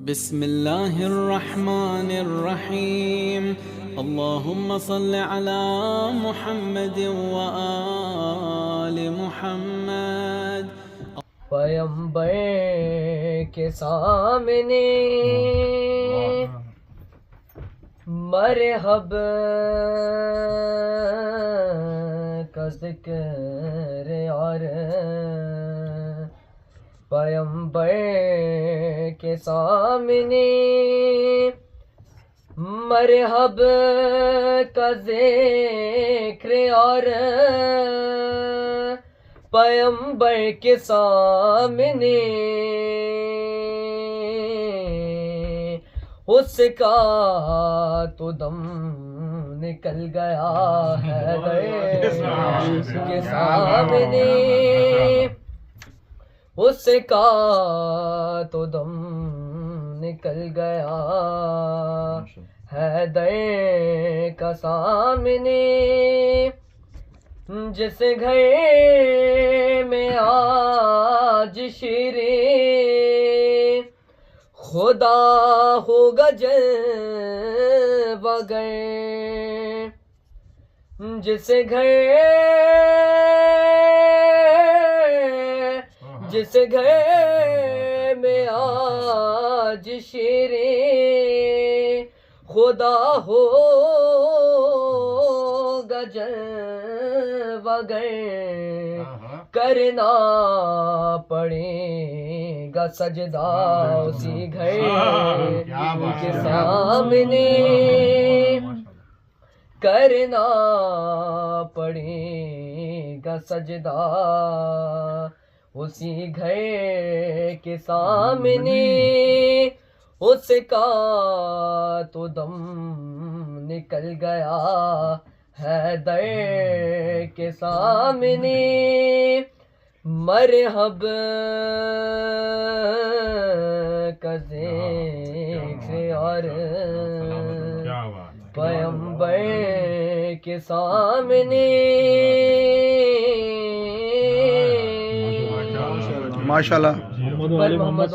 बिस्मिल्लाहिर्रहमानिर्रहीम। अल्लाहुम्मा सल्लि अला मुहम्मद व आलि मुहम्मद। पैगंबर के सामने मरहब का ज़िक्र और पैगंबर के सामने मरहब का ज़िक्र और पैगंबर के सामने उसका तो दम निकल गया है के सामने उसका तो दम निकल गया है दर का सामने। जिस घर में आज शेरे खुदा होगा जलवा गए, जिस घर में आज शेरे खुदा होगा जलवा गए, करना पड़ेगा सजदा उसी घर के सामने, करना पड़ेगा सजदा उसी घर के सामने। उसका तो दम निकल गया है दर के सामने, मरहब का ज़िक्र और पैगंबर के सामने। माशाल्लाह। मोहम्मद